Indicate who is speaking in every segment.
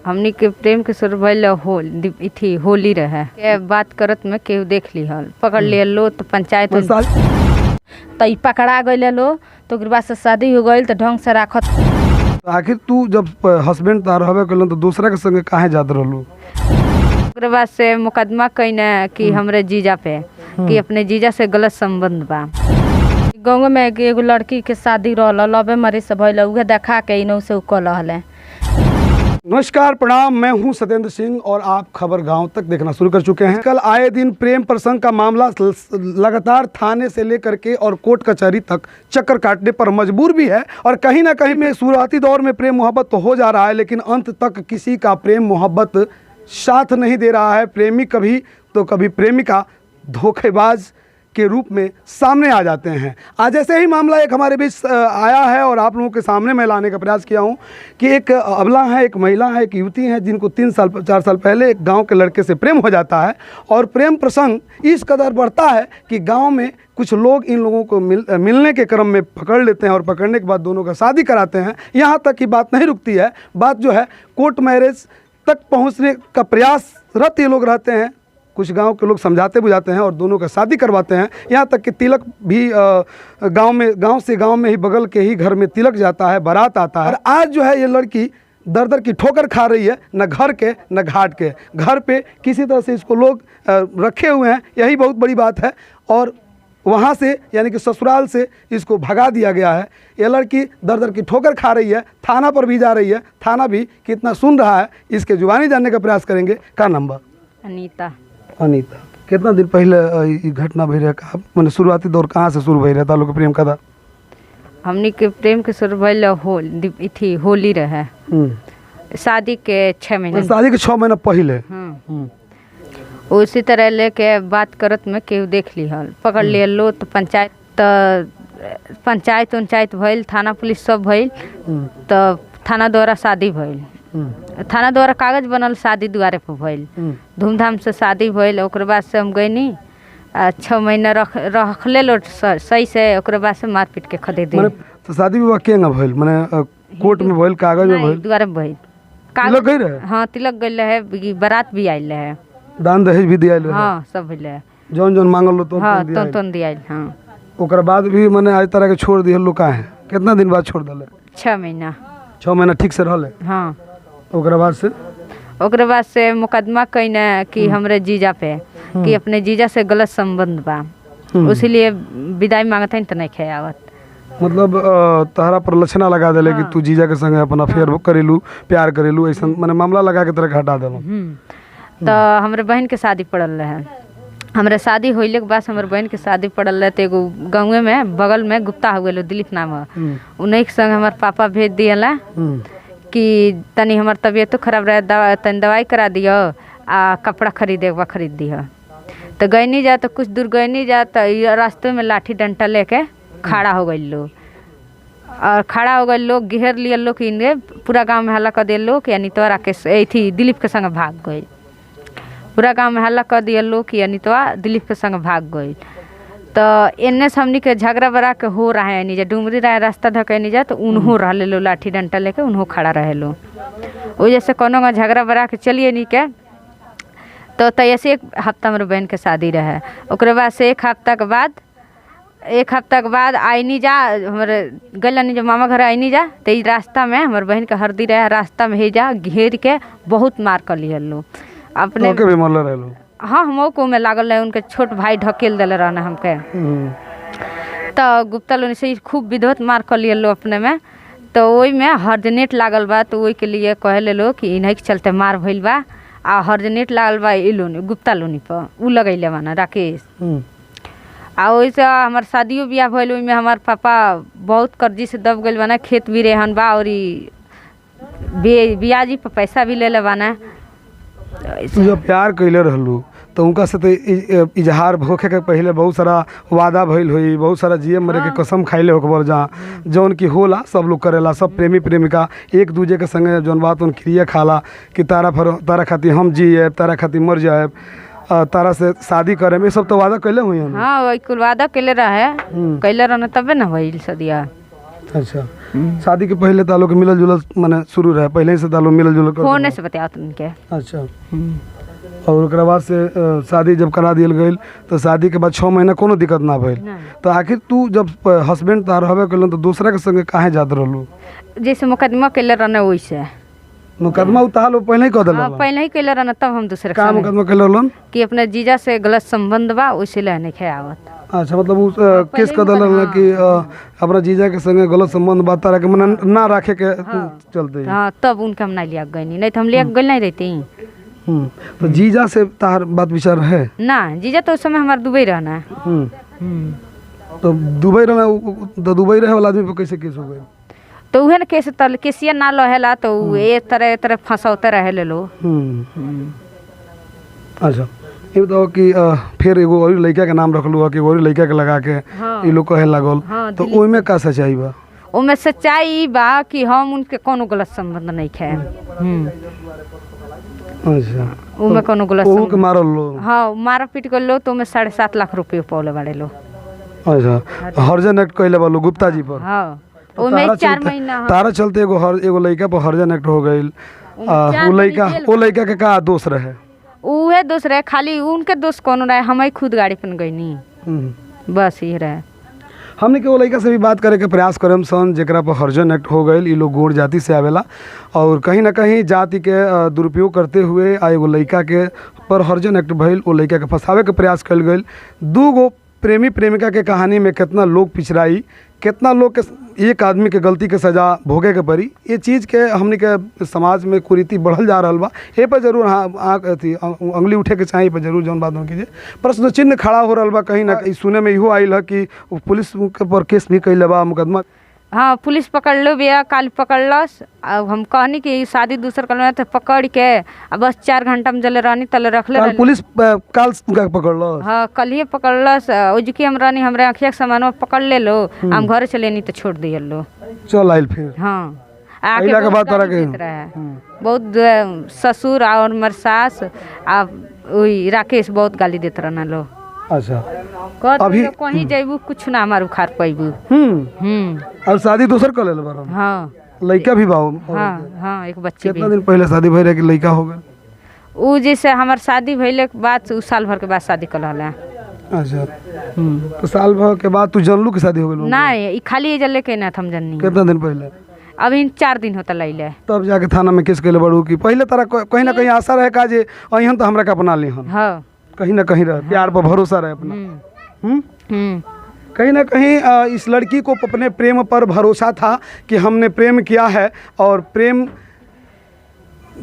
Speaker 1: हमनी के प्रेम के शुरू भइल होली रहे के बात करत में केहू देख लिहल पकड़ लिया लो तो पंचायत तो ई पकड़ा गइल लो तो ओकर बाद से शादी हो गइल तो ढंग से राखत।
Speaker 2: आखिर तू जब हस्बैंड तार हवे कलन तो दूसरा के संगे काहे जात रहलू?
Speaker 1: ओकर बाद से मुकदमा कइने कि हमरे जीजा पे कि अपने जीजा से गलत संबंध बा। गाँव में एगो लड़की के शादी रहल लवे मरे से भइल उहे देखा के इनहु से कल रहले।
Speaker 2: नमस्कार प्रणाम, मैं हूं सत्येंद्र सिंह और आप खबर गांव तक देखना शुरू कर चुके हैं। कल आए दिन प्रेम प्रसंग का मामला लगातार थाने से लेकर के और कोर्ट कचहरी तक चक्कर काटने पर मजबूर भी है और कहीं ना कहीं में शुरुआती दौर में प्रेम मोहब्बत तो हो जा रहा है, लेकिन अंत तक किसी का प्रेम मोहब्बत साथ नहीं दे रहा है। प्रेमी कभी तो कभी प्रेमिका धोखेबाज के रूप में सामने आ जाते हैं। आज ऐसे ही मामला एक हमारे बीच आया है और आप लोगों के सामने मैं लाने का प्रयास किया हूं कि एक अबला है, एक महिला है, एक युवती है जिनको 4 साल पहले एक गांव के लड़के से प्रेम हो जाता है और प्रेम प्रसंग इस कदर बढ़ता है कि गांव में कुछ लोग इन लोगों को मिलने के क्रम में पकड़ लेते हैं और पकड़ने के बाद दोनों का शादी कराते हैं। यहाँ तक की बात नहीं रुकती है, बात जो है कोर्ट मैरिज तक पहुँचने का प्रयासरत ये लोग रहते हैं। कुछ गांव के लोग समझाते बुझाते हैं और दोनों का शादी करवाते हैं। यहाँ तक कि तिलक भी गांव से गांव में ही बगल के ही घर में तिलक जाता है, बारात आता है। और आज जो है ये लड़की दर दर की ठोकर खा रही है, न घर के न घाट के। घर पे किसी तरह से इसको लोग रखे हुए हैं, यही बहुत बड़ी बात है। और वहाँ से यानी कि ससुराल से इसको भगा दिया गया है। ये लड़की दर दर की ठोकर खा रही है, थाना पर भी जा रही है। थाना भी कितना सुन रहा है इसके जुबानी जानने का प्रयास करेंगे। का नंबर? अनीता। कितना दिन पहले ये घटना भई रहे? कहा मैंने शुरुआती दौर कहाँ से शुरू भई रहता लोग के प्रेम कथा?
Speaker 1: हमनी के प्रेम के शुरू भइल होली रहे शादी के 6 महीना।
Speaker 2: शादी के 6 महीना पहले
Speaker 1: उसी तरह लेके बात करत में केहू देख लिहल पकड़ लिया लो तो पंचायत भइल, थाना पुलिस सब भइल तो थाना द्वारा शादी भइल। थाना द्वारा कागज बनल, शादी द्वारे पर भइल, धूमधाम से शादी भइल। ओकर बाद से हम गईनी 6 महीना रख ले लो सही से। ओकर बाद से मार पीट के खरीद
Speaker 2: तो शादी विवाह केंगा भइल? माने कोर्ट में भइल, कागज में भइल,
Speaker 1: द्वारे में भइल।
Speaker 2: तिलक गई रहे?
Speaker 1: हाँ, तिलक गइल है, बारात भी आइल है,
Speaker 2: दान दहेज भी दियाइल है।
Speaker 1: हाँ, सब भइल है,
Speaker 2: जौन जौन मांगल लो तो
Speaker 1: हाँ तो दियाइल। हाँ,
Speaker 2: ओकर बाद भी माने आज तरह के छोड़ दिहल लोग काहे? कितना दिन बाद छोड़ दले?
Speaker 1: 6 महीना।
Speaker 2: 6 महीना ठीक से रहले?
Speaker 1: हाँ।
Speaker 2: ओकर बाद से
Speaker 1: मुकदमा कइने कि हमरे जीजा पे कि अपने जीजा से गलत संबंध बा, उसीलिए विदाई मांगत हैं तो नहीं खे आवत।
Speaker 2: मतलब तहरा पर लक्षणा लगा देले कि तू जीजा के संगे अपन अफेयर करेलू, प्यार करेलू, ऐसा माने मामला लगा के तरह हटा देलो।
Speaker 1: तो हमरे बहन के शादी पड़ल रहे। हमरे शादी होइले के बाद हमरे बहन के शादी पड़ल रहे तो एगो गाँव में बगल में गुप्ता हो गए दिलीप नाम है, उन्हीं के संग हमारे पापा भेज दिया कि तनी हमार तबीयत तो खराब रहे, तनी दवाई करा दियो आ कपड़ा खरीद दियो। तो गईनी जा तो कुछ दूर गईनी जा तो रास्ते में लाठी डंटा लेके खड़ा हो गई लोग, और खड़ा हो गए लोग, घेर लिए लोग कि इन्हें पूरा गांव में हल्ला कर दिए लोग कि अनितवा के थी दिलीप के संग भाग गई। पूरा गांव में हल्ला कर दिए लोग कि अनितवा दिलीप के संग भाग गई। तो एने से हमनी के झगड़ा बड़ा के हो रहा है, नीचे डूमरी रहा रास्ता धके जा तो उन्हों रह लो लाठी डंटा लेके उन्हों खड़ा रहे लो। वो जैसे कोनो का झगड़ा बड़ा के चलिए नी के तो ऐसे 1 हफ्ता मेरे बहन के शादी रहे। ओकरे बाद से 1 हफ्ता के बाद आईनी जा हमारे गल जो मामा घर आईनी जा तो रास्ता में हमारे बहन के हरदी रहे, रास्ता में ही जा घेर के बहुत मार कर लिया लो अपने
Speaker 2: भी मरल रहे लो।
Speaker 1: हाँ, हम को में लागल रहे, उनके छोट भाई ढकेल दिले रहने हमके। तो गुप्ता लोग से खूब विधवत मार कर लिए लो अपने में। तो वही में हर्जनेट लागल बा, तो वही के लिए कहे ले लो कि इन्हीं के चलते मार भइल बा। आ हर्जनेट लागल बा लोनी गुप्ता लोनी पर उ लगैले बाना राकेश। आ वैसे हमार शादियों ब्याह भइल, ओहि में हमार पापा बहुत कर्जी से दब गइल बाना, खेत भी रेहन बा और बियाजी पर पैसा भी ले ले बाना।
Speaker 2: जब प्यार कैले रहलू तो उनका से तो इजहार होखे के पहले बहुत सारा वादा भइल हुई, बहुत सारा जिए मरे के कसम खाइले होकर जहाँ जौन की होला सब लोग करेला। सब प्रेमी प्रेमिका एक दूजे के संगे जौन बात उन क्रिया खाला कि तारा खातिर हम जिए, तारा खातिर मर जाए, तारा से शादी करे में, सब तो वादा कैले हुई।
Speaker 1: हाँ, वही कुल वादा कैले रहे, कैले रहने तबे ना भइल सदिया।
Speaker 2: अच्छा, शादी के पहले तालो के मिलल जुलल माने शुरू रहे, पहले से तालो मिलल जुलल कर
Speaker 1: फोन से बताओ उनके।
Speaker 2: अच्छा, और ओकरा बाद से शादी जब करा दियल गई तो शादी के बाद 6 महीना कोनो दिक्कत ना भइल, तो आखिर तू जब हस्बैंड तार हवे कलन तो दूसरा के संगे काहे जात रहलू?
Speaker 1: जैसे मुकदमा कैले रहने वैसे
Speaker 2: मुकदमा उतार पहले ही कह दिल?
Speaker 1: पहले ही कैले रहना, तब हम दूसरे
Speaker 2: का मुकदमा कैले रहलन
Speaker 1: कि अपने जीजा से गलत संबंध बा वैसे लेने के आवत।
Speaker 2: अच्छा, मतलब उस केस कर दिल कि अपना जीजा के संगे गलत संबंध बात तारा के मन ना रखे के चलते।
Speaker 1: हाँ, तब उनके हम नहीं लिया गई, नहीं तो हम लिया गई नहीं रहती।
Speaker 2: तो जीजा से तार बात विचार है
Speaker 1: ना? जीजा तो उस समय हमारे दुबई रहना है।
Speaker 2: तो दुबई रहे वाला आदमी पे कैसे केस हो गई?
Speaker 1: तो उहे न केस तल केसिया ना लहेला तो ए तरह फंसाते रहे ले लो।
Speaker 2: अच्छा, ये बताओ कि फिर एगो और लड़का के नाम रखलू कि और लड़का के लगा के ये लोग कहे लागल, तो ओइमे का सच्चाई बा?
Speaker 1: ओमे सच्चाई बा कि हम उनके कोनो गलत संबंध नहीं खे।
Speaker 2: अच्छा,
Speaker 1: ओमे कोनो गलत
Speaker 2: संबंध के मारल लो?
Speaker 1: हाँ, मार पीट कर लो तो ओमे 7.5 लाख रुपये पौले बाड़े लो।
Speaker 2: अच्छा, हर्जन एक्ट कहले बालो गुप्ता जी पर?
Speaker 1: हाँ, ओमे 4 महीना
Speaker 2: तारा चलते एगो लड़का पर हर्जन एक्ट हो गइल। वो लड़का के का दोष रहे?
Speaker 1: उहे दोस्त रहे, खाली उनके दोस्त कोनो रहे, हम खुद गाड़ी पर गई नहीं, बस ये रहे।
Speaker 2: हमने के वो लड़का से भी बात करे के प्रयास करम सन जेकरा पर हर्जन एक्ट हो गई। ये लोग गोड़ जाति से आवेला और कहीं ना कहीं जाति के दुरुपयोग करते हुए एगो लड़का के पर हर्जन एक्ट भइल, वो लड़का के फंसावे के प्रयास कल गई। 2 गो प्रेमी प्रेमिका के कहानी में कितना लोग पिछड़ाई, कितना लोग के एक आदमी के गलती के सज़ा भोगे के पड़ी। ये चीज़ के हमने के समाज में कुरीति बढ़ल जा रहा बा। ये पर जरूर हाँ अथी अंगली उठे के चाहिए, पर जरूर जौन बात कीजिए। प्रश्न चिन्ह खड़ा हो रहा बा कहीं ना कहीं। सुने में इहो आयल है कि पुलिस के पर केस भी कैले बा, मुकदमा।
Speaker 1: हाँ, पुलिस पकड़ लो भैया, काल पकड़लस। अब हम कहनी कि शादी दूसर कर तो पकड़ के अब बस 4 घंटा में जले रहनी तले रखले रहनी।
Speaker 2: पुलिस काल पकड़ल?
Speaker 1: हाँ, कल ही पकड़लस। उजकी हम रहनी, हमरे आँखिया के सामान पकड़ ले लो, हम घर चले नहीं तो छोड़ दिए लो।
Speaker 2: चल आइल फिर?
Speaker 1: हाँ, आके बहुत ससुर और मेरे सास वही राकेश बहुत गाली देते रहना लो।
Speaker 2: अच्छा,
Speaker 1: अभी कहीं जेबू कुछ ना हमार उखाड़ पैबू।
Speaker 2: और शादी दूसर कर ले बार?
Speaker 1: हाँ,
Speaker 2: लड़का भी बाऊ?
Speaker 1: हाँ, एक बच्चे।
Speaker 2: कितना दिन पहले शादी भइल रहे कि लड़का हो गए?
Speaker 1: उ जैसे हमार शादी भइले के बाद उ साल भर के बाद शादी कर रहला।
Speaker 2: अच्छा, तो साल भर के बाद तू जानलू कि शादी हो गई?
Speaker 1: नहीं, खाली जले के ना हम जननी।
Speaker 2: कितना दिन पहले?
Speaker 1: अभी 4 दिन होता लैले। तब
Speaker 2: जाके थाना में केस कैले बड़ू कि पहले तारा कहीं ना कहीं आशा रहे का जे अहिन तो हमरा के अपना ली हम?
Speaker 1: हाँ,
Speaker 2: कहीं ना कहीं रहे, प्यार पर भरोसा रहे अपना। कहीं ना कहीं इस लड़की को अपने प्रेम पर भरोसा था कि हमने प्रेम किया है, और प्रेम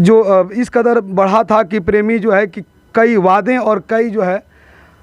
Speaker 2: जो इस कदर बढ़ा था कि प्रेमी जो है कि कई वादे और कई जो है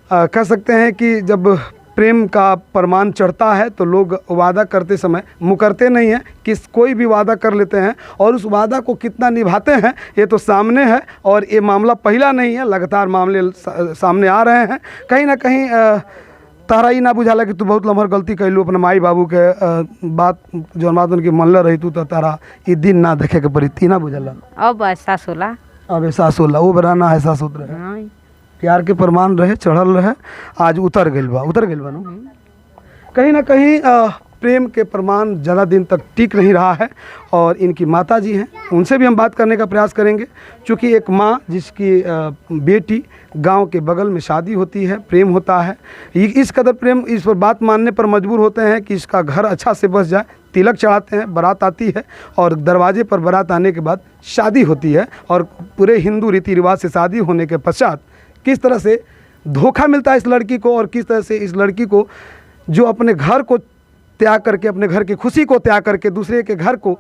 Speaker 2: कह सकते हैं कि जब प्रेम का प्रमाण चढ़ता है तो लोग वादा करते समय मुकरते नहीं हैं, कि कोई भी वादा कर लेते हैं और उस वादा को कितना निभाते हैं ये तो सामने है। और ये मामला पहला नहीं है, लगातार मामले सामने आ रहे हैं। कहीं ना कहीं तारा ही ना बुझाला कि तू बहुत लम्हर गलती कैलू, अपने माई बाबू के बात जो बात उनकी मनले रही तू तो तारा ये दिन ना देखे के पड़ी थी, ना बुझाला?
Speaker 1: अब एहसास होला,
Speaker 2: अब एहसास होला। वो बराना एहसास होता रहे, प्यार के प्रमाण रहे, चढ़ल रहे, आज उतर गइल बा ना। कहीं ना कहीं प्रेम के प्रमाण ज़्यादा दिन तक टिक नहीं रहा है। और इनकी माता जी हैं, उनसे भी हम बात करने का प्रयास करेंगे, क्योंकि एक माँ जिसकी बेटी गांव के बगल में शादी होती है, प्रेम होता है, इस कदर प्रेम इस पर बात मानने पर मजबूर होते हैं कि इसका घर अच्छा से बस जाए। तिलक चढ़ाते हैं, बारात आती है और दरवाजे पर बारात आने के बाद शादी होती है। और पूरे हिंदू रीति रिवाज से शादी होने के पश्चात किस तरह से धोखा मिलता है इस लड़की को, और किस तरह से इस लड़की को जो अपने घर को त्याग करके, अपने घर की खुशी को त्याग करके दूसरे के घर को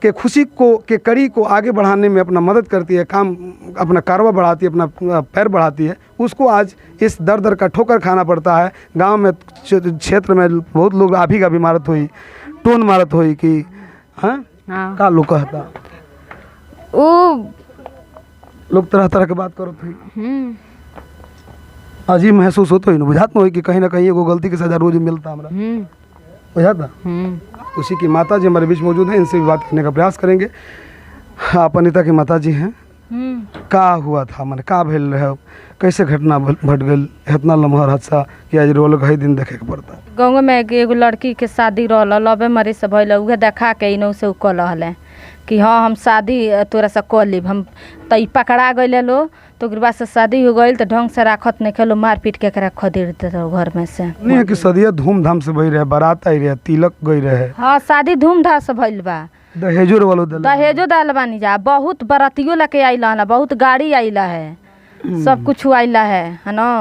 Speaker 2: के खुशी को के कड़ी को आगे बढ़ाने में अपना मदद करती है, काम अपना कारोबार बढ़ाती है, अपना पैर बढ़ाती है, उसको आज इस दर दर का ठोकर खाना पड़ता है। गांव में क्षेत्र में बहुत लोग आभी का भी मारत हुई, टोन मारत हुई कि हाँ का लोग कहता
Speaker 1: ओ
Speaker 2: लोग तरह तरह के बात करत हुई। अजीब महसूस होता है ना, बुझात में हो कि कहीं ना कहीं एगो गलती के सजा रोज मिलता हमरा, बुझाता। उसी की माता जी हमारे बीच मौजूद हैं, इनसे भी बात करने का प्रयास करेंगे। आप अनिता की माता जी हैं, का हुआ था मैंने का भेल रहे, कैसे घटना घट गई, इतना लम्हर हादसा कि आज रोल कई दिन देखे के पड़ता है।
Speaker 3: गाँव में एगो लड़की के शादी रहल, लवे मरे से भइल, उहे देखा के इनहु से कह रहल कि हाँ हम शादी तोरा से कह लेब। हम तो ई पकड़ा गए लो तो ओकर बाद से शादी हो गई तो ढंग से राखत नहीं खेलो, मार पीट के एकरा खदेड़ देते घर में से।
Speaker 2: नहीं है कि सदिया धूमधाम से भई रहे, बारात आई रहे, तिलक गई रहे।
Speaker 3: हाँ शादी धूमधाम से भइल बा,
Speaker 2: दहेजो वालों
Speaker 3: दहेजो दाल बानी जा, बहुत बरातियों लेके आइला है, बहुत गाड़ी आइला है, सब कुछ आइला है ना।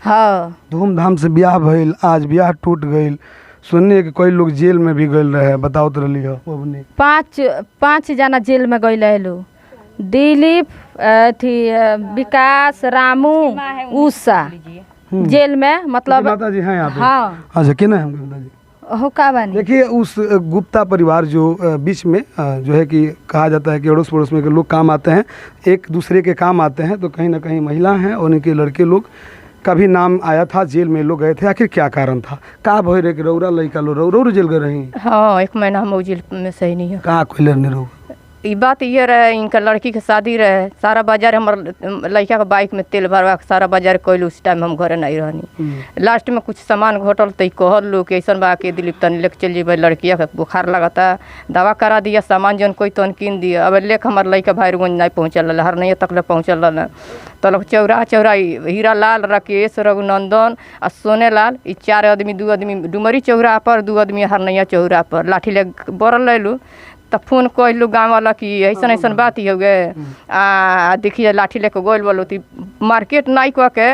Speaker 3: हाँ
Speaker 2: धूमधाम से ब्याह भइल, आज ब्याह टूट गइल, सुनने कि कोई लोग जेल में भी गइल रहे, बताओ तो रही हो।
Speaker 3: पाँच जना जेल में गइल है, दिलीप थी विकास रामू उषा जेल में, मतलब
Speaker 2: माता जी हैं यहाँ पे।
Speaker 3: हाँ
Speaker 2: अच्छा कितना है माता जी?
Speaker 3: हो का बानी।
Speaker 2: देखिए उस गुप्ता परिवार जो बीच में जो है कि कहा जाता है कि अड़ोस पड़ोस में के लोग काम आते हैं, एक दूसरे के काम आते हैं, तो कहीं ना कहीं महिला हैं और उनके लड़के लोग का भी नाम आया था, जेल में लोग गए थे। आखिर क्या कारण था, का भय रहे कि रौरा लड़का लो रौर जेल गए रही?
Speaker 3: हाँ 1 महीना हम जेल में सही नहीं है।
Speaker 2: का कोई नहीं रहो,
Speaker 3: ई बात ये रहे, इनका लड़की के शादी रहे, सारा बाजार हमार लड़का के बाइक में तेल भरवा के सारा बाजार कोई उस टाइम हम घरे नहीं रहनी। लास्ट में कुछ सामान घटल तो कहल लोग ऐसा बा के दिलीप तन लेके चल जेबे, लड़किया के बुखार लगता, दवा करा दिया, सामान जौन कोई तन कीन दिया। अब लेके हमार लड़का भैरगंज नहीं पहुँचल, हर नहीं तक ले पहुँचल रहा। तो लोग चौरा हीरा लाल, राकेश, रघुनंदन और सोने लाल, 4 आदमी, 2 आदमी डुमरी चौरा पर, 2 आदमी हरनैया चौरा पर लाठी ले बरल लैलू। तो फोन कहलू गाँव वाला कि ऐसा ऐसा बात ही हो गए, देखिए लाठी लेके गोल बोलो तो मार्केट नहीं कह के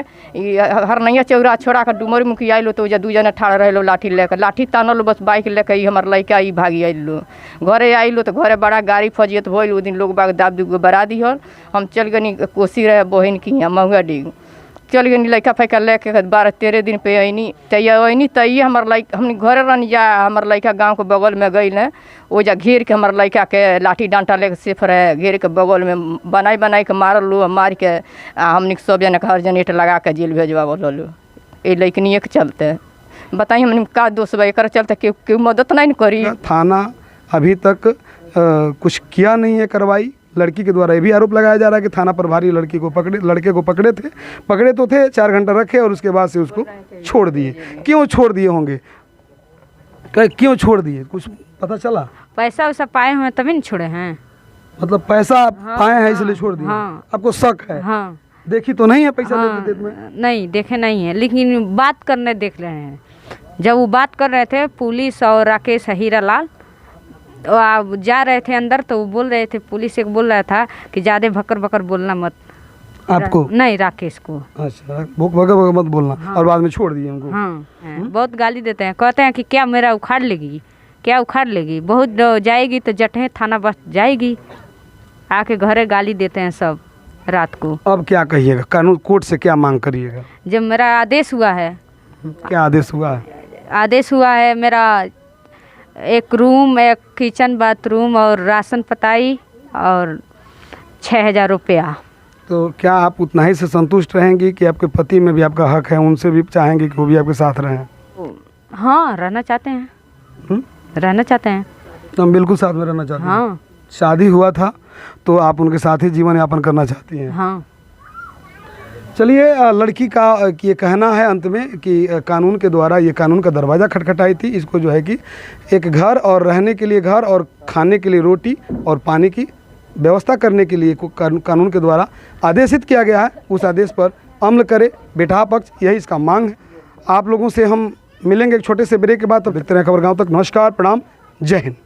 Speaker 3: हरनैया चौरा छोड़ा के डुमरी मुखी आइलो, तो 2 जना ठाड़ रहे लाठी लेके, लाठी तानल बस बाइक लेके हमार लड़का भागी आइलो। घरे आइलो तो घरे बड़ा गाड़ी फजियत भइल, दिन लोग बाग दाब दुगो बरा दिहल। हम चल गनी कोसी रहे बहन की यहाँ महुआ डिग, चल गई लड़का फैका लेके 12-13 दिन पे अनी तैयानी तैये हमार लड़का हमने घरे रहनी जा। हमार लड़का गाँव के बगल में गई न, वो जा घेर के हमार लड़का के लाठी डांटा लेके सेफ रहे, घेर के बगल में बनाई के मारल लो, मार के हमने सब जना के हर जनेट लगा के जेल भेजवा बोलो। ये लड़कनिए के चलते बताइए हमने का दोष बा, एक चलते क्यों मदद नहीं करी।
Speaker 2: थाना अभी तक कुछ किया नहीं है कार्रवाई। लड़की के द्वारा ये भी आरोप लगाया जा रहा है कि थाना प्रभारी लड़के को पकड़े तो थे, 4 घंटा रखे और उसके बाद से उसको छोड़ दिए। क्यों छोड़ दिए होंगे, क्यों छोड़ दिए, कुछ पता चला?
Speaker 1: पैसा वैसा पाए हुए तभी नहीं छोड़े हैं,
Speaker 2: मतलब पैसा पाए हैं इसलिए छोड़ दिए।
Speaker 1: हाँ।
Speaker 2: आपको शक है?
Speaker 1: हाँ
Speaker 2: देखी तो नहीं है पैसा
Speaker 1: हाँ,
Speaker 2: देते में?
Speaker 1: नहीं देखे नहीं है, लेकिन बात करने देख रहे हैं। जब वो बात कर रहे थे पुलिस और राकेश हीरा लाल आप जा रहे थे अंदर, तो वो बोल रहे थे, पुलिस एक बोल रहा था कि ज़्यादा भकर भकर बोलना मत।
Speaker 2: आपको?
Speaker 1: नहीं राकेश को।
Speaker 2: अच्छा भगर मत बोलना। हाँ। और बाद में छोड़ दिए उनको?
Speaker 1: हाँ बहुत गाली देते हैं, कहते हैं कि क्या मेरा उखाड़ लेगी, क्या उखाड़ लेगी, बहुत जाएगी तो जटहे थाना बस जाएगी, आके घरे गाली देते हैं सब रात को।
Speaker 2: अब क्या कहिएगा, कानून कोर्ट से क्या मांग करिएगा?
Speaker 1: जब मेरा आदेश हुआ है।
Speaker 2: क्या आदेश हुआ है?
Speaker 1: आदेश हुआ है मेरा, एक रूम, एक किचन बाथरूम और राशन पताई और 6000 रुपया।
Speaker 2: तो क्या आप उतना ही से संतुष्ट रहेंगी कि आपके पति में भी आपका हक है, उनसे भी चाहेंगे कि वो भी आपके साथ रहें?
Speaker 1: हाँ रहना चाहते हैं। रहना चाहते हैं,
Speaker 2: हम बिल्कुल साथ में रहना चाहते हैं।
Speaker 1: हाँ
Speaker 2: शादी हुआ था तो आप उनके साथ ही जीवन यापन करना चाहती हैं?
Speaker 1: हाँ।
Speaker 2: चलिए, लड़की का ये कहना है अंत में कि कानून के द्वारा ये कानून का दरवाज़ा खटखटाई थी, इसको जो है कि एक घर और रहने के लिए घर और खाने के लिए रोटी और पानी की व्यवस्था करने के लिए कानून के द्वारा आदेशित किया गया है। उस आदेश पर अमल करे बेटा पक्ष, यही इसका मांग है। आप लोगों से हम मिलेंगे एक छोटे से ब्रेक के बाद, तब देखते रहें खबर गाँव तक। नमस्कार, प्रणाम, जय हिंद।